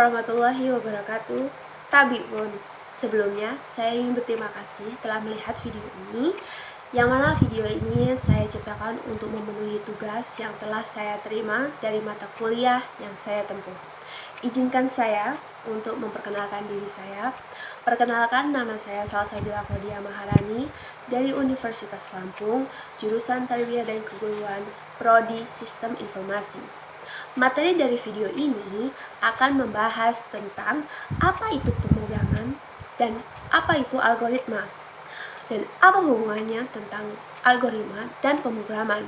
warahmatullahi wabarakatuh. Tabiun. Sebelumnya, saya ingin berterima kasih telah melihat video ini, yang mana video ini saya ciptakan untuk memenuhi tugas yang telah saya terima dari mata kuliah yang saya tempuh. Izinkan saya untuk memperkenalkan diri saya. Perkenalkan, nama saya Salsabila Claudia Maharani dari Universitas Lampung, jurusan Tarbiyah dan Keguruan, Prodi Sistem Informasi. Materi dari video ini akan membahas tentang apa itu pemrograman dan apa itu algoritma, dan apa hubungannya tentang algoritma dan pemrograman.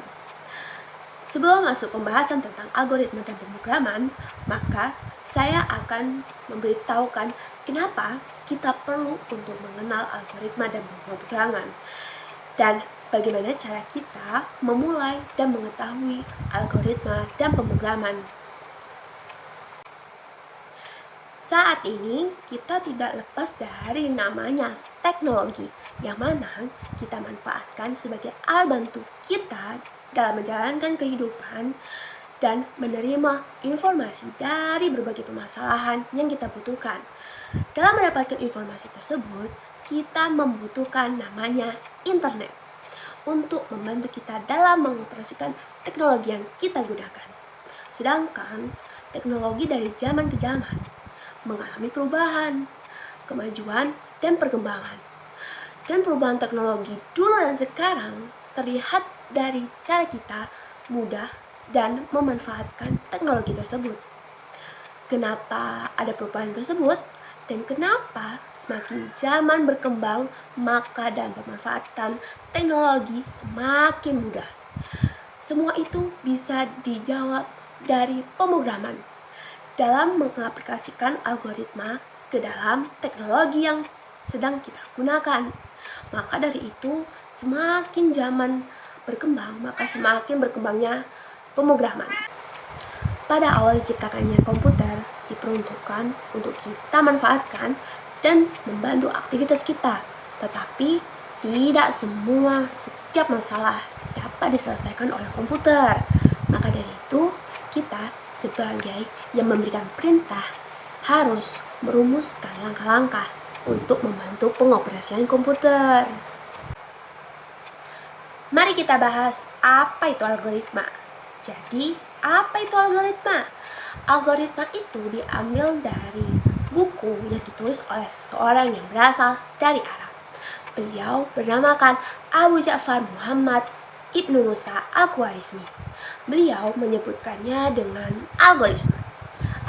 Sebelum masuk pembahasan tentang algoritma dan pemrograman, maka saya akan memberitahukan kenapa kita perlu untuk mengenal algoritma dan pemrograman, dan bagaimana cara kita memulai dan mengetahui algoritma dan pemrograman. Saat ini kita tidak lepas dari namanya teknologi, yang mana kita manfaatkan sebagai alat bantu kita dalam menjalankan kehidupan dan menerima informasi dari berbagai permasalahan yang kita butuhkan. Dalam mendapatkan informasi tersebut, kita membutuhkan namanya internet untuk membantu kita dalam mengoperasikan teknologi yang kita gunakan. Sedangkan teknologi dari zaman ke zaman mengalami perubahan, kemajuan, dan perkembangan. Dan perubahan teknologi dulu dan sekarang terlihat dari cara kita mudah dan memanfaatkan teknologi tersebut. Kenapa ada perubahan tersebut? Dan kenapa semakin zaman berkembang, maka dan pemanfaatan teknologi semakin mudah? Semua itu bisa dijawab dari pemrograman dalam mengaplikasikan algoritma ke dalam teknologi yang sedang kita gunakan. Maka dari itu, semakin zaman berkembang, maka semakin berkembangnya pemrograman. Pada awal diciptakannya komputer diperuntukkan untuk kita manfaatkan dan membantu aktivitas kita. Tetapi tidak setiap masalah dapat diselesaikan oleh komputer. Maka dari itu, kita sebagai yang memberikan perintah harus merumuskan langkah-langkah untuk membantu pengoperasian komputer. Mari kita bahas apa itu algoritma. Jadi, apa itu algoritma? Algoritma itu diambil dari buku yang ditulis oleh seseorang yang berasal dari Arab. Beliau bernamakan Abu Ja'far Muhammad Ibnu Musa Al-Khwarizmi. Beliau menyebutkannya dengan algoritma.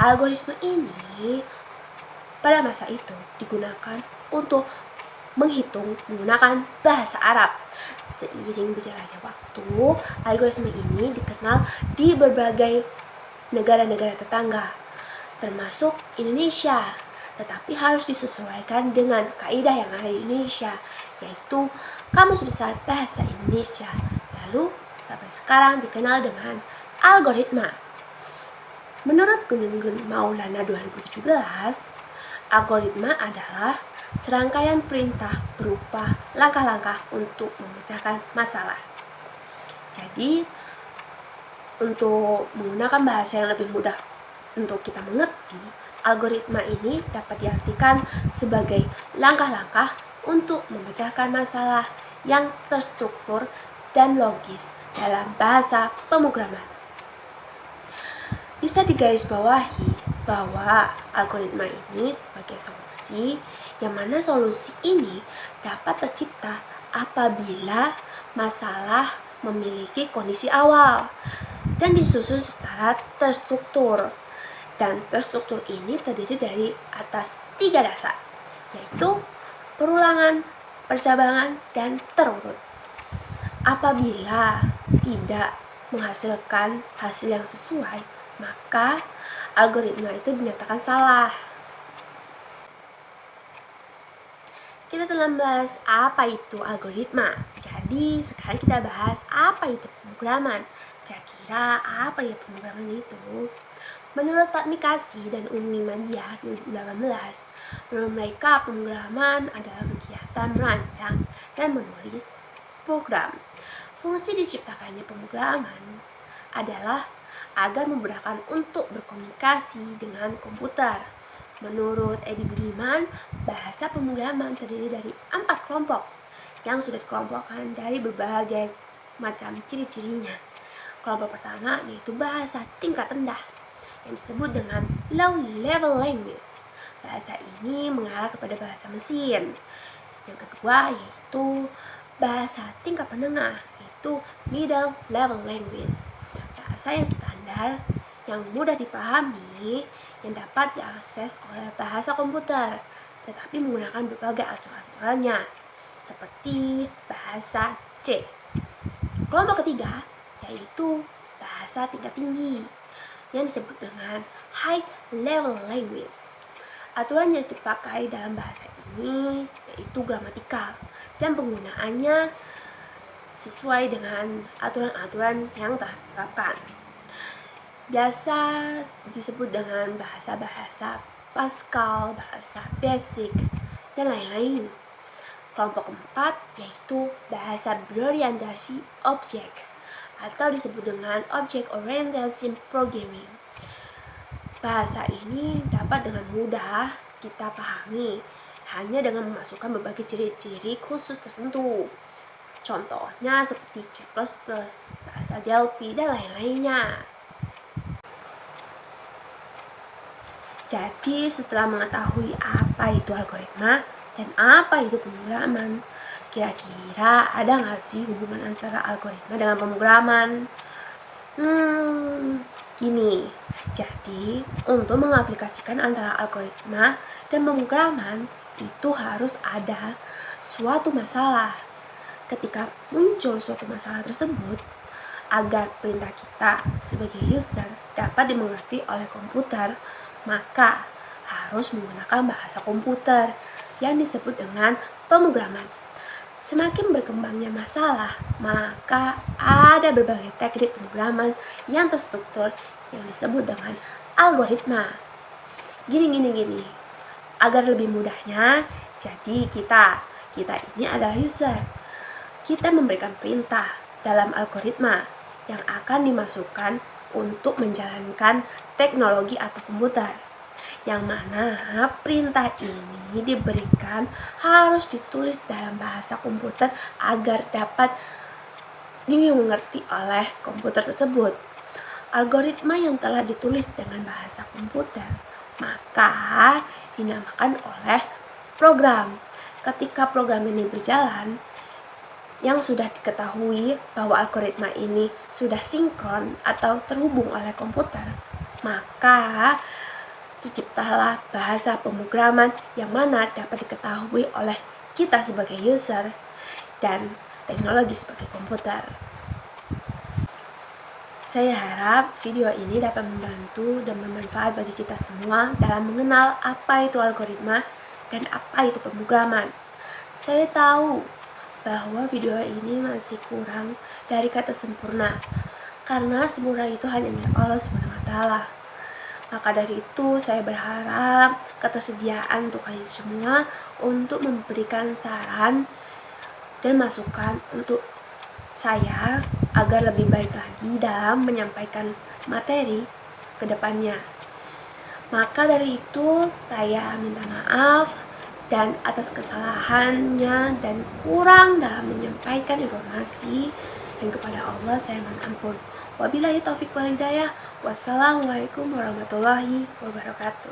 Algoritma ini pada masa itu digunakan untuk menghitung menggunakan bahasa Arab. Seiring berjalannya waktu, algoritma ini dikenal di berbagai negara-negara tetangga, termasuk Indonesia. Tetapi harus disesuaikan dengan kaidah yang ada di Indonesia, yaitu Kamus Besar Bahasa Indonesia. Lalu sampai sekarang dikenal dengan algoritma. Menurut Gun Maulana 2017, algoritma adalah serangkaian perintah berupa langkah-langkah untuk memecahkan masalah. Jadi, untuk menggunakan bahasa yang lebih mudah untuk kita mengerti, algoritma ini dapat diartikan sebagai langkah-langkah untuk memecahkan masalah yang terstruktur dan logis dalam bahasa pemrograman. Bisa digarisbawahi bahwa algoritma ini sebagai solusi, yang mana solusi ini dapat tercipta apabila masalah memiliki kondisi awal dan disusun secara terstruktur. Dan terstruktur ini terdiri dari atas 3 dasar, yaitu perulangan, percabangan, dan terurut. Apabila tidak menghasilkan hasil yang sesuai, maka algoritma itu dinyatakan salah. Kita telah membahas apa itu algoritma. Jadi sekarang kita bahas apa itu pemrograman. Kira-kira apa ya pemrograman itu? Menurut Fatmi Kasih dan Umi Madiyah 2018, menurut mereka pemrograman adalah kegiatan merancang dan menulis program. Fungsi diciptakannya pemrograman adalah agar memudahkan untuk berkomunikasi dengan komputer. Menurut Edi Budiman, bahasa pemrograman terdiri dari 4 kelompok yang sudah dikelompokkan dari berbagai macam ciri-cirinya. Kelompok pertama yaitu bahasa tingkat rendah yang disebut dengan low level language. Bahasa ini mengarah kepada bahasa mesin. Yang kedua yaitu bahasa tingkat menengah, yaitu middle level language. Bahasa yang standar, yang mudah dipahami, yang dapat diakses oleh bahasa komputer, tetapi menggunakan berbagai aturan-aturannya, seperti bahasa C. Kelompok ketiga yaitu bahasa tingkat tinggi, yang disebut dengan high level language. Aturan yang dipakai dalam bahasa ini yaitu gramatikal dan penggunaannya sesuai dengan aturan-aturan yang telah ditetapkan. Biasa disebut dengan bahasa-bahasa Pascal, bahasa basic, dan lain-lain. Kelompok keempat yaitu bahasa berorientasi objek atau disebut dengan Object Oriented Programming. Bahasa ini dapat dengan mudah kita pahami hanya dengan memasukkan berbagai ciri-ciri khusus tertentu. Contohnya seperti C++, bahasa Delphi, dan lain-lainnya. Jadi setelah mengetahui apa itu algoritma dan apa itu pemrograman, kira-kira ada nggak sih hubungan antara algoritma dengan pemrograman? Gini, jadi untuk mengaplikasikan antara algoritma dan pemrograman itu harus ada suatu masalah. Ketika muncul suatu masalah tersebut, agar perintah kita sebagai user dapat dimengerti oleh komputer, maka harus menggunakan bahasa komputer yang disebut dengan pemrograman. Semakin berkembangnya masalah, maka ada berbagai teknik pemrograman yang terstruktur yang disebut dengan algoritma. Gini. Agar lebih mudahnya, jadi kita ini adalah user. Kita memberikan perintah dalam algoritma yang akan dimasukkan untuk menjalankan teknologi atau komputer, yang mana perintah ini diberikan harus ditulis dalam bahasa komputer agar dapat dimengerti oleh komputer tersebut. Algoritma yang telah ditulis dengan bahasa komputer maka dinamakan oleh program. Ketika program ini berjalan, yang sudah diketahui bahwa algoritma ini sudah sinkron atau terhubung oleh komputer, maka terciptalah bahasa pemrograman yang mana dapat diketahui oleh kita sebagai user dan teknologi sebagai komputer. Saya harap video ini dapat membantu dan bermanfaat bagi kita semua dalam mengenal apa itu algoritma dan apa itu pemrograman. Saya tahu bahwa video ini masih kurang dari kata sempurna, karena sempurna itu hanya milik Allah SWT. Maka dari itu saya berharap ketersediaan untuk kalian semua untuk memberikan saran dan masukan untuk saya agar lebih baik lagi dalam menyampaikan materi ke depannya. Maka dari itu saya minta maaf dan atas kesalahannya dan kurang dalam menyampaikan informasi, dan kepada Allah saya mohon ampun. Wabillahi taufik wal hidayah. Wassalamualaikum warahmatullahi wabarakatuh.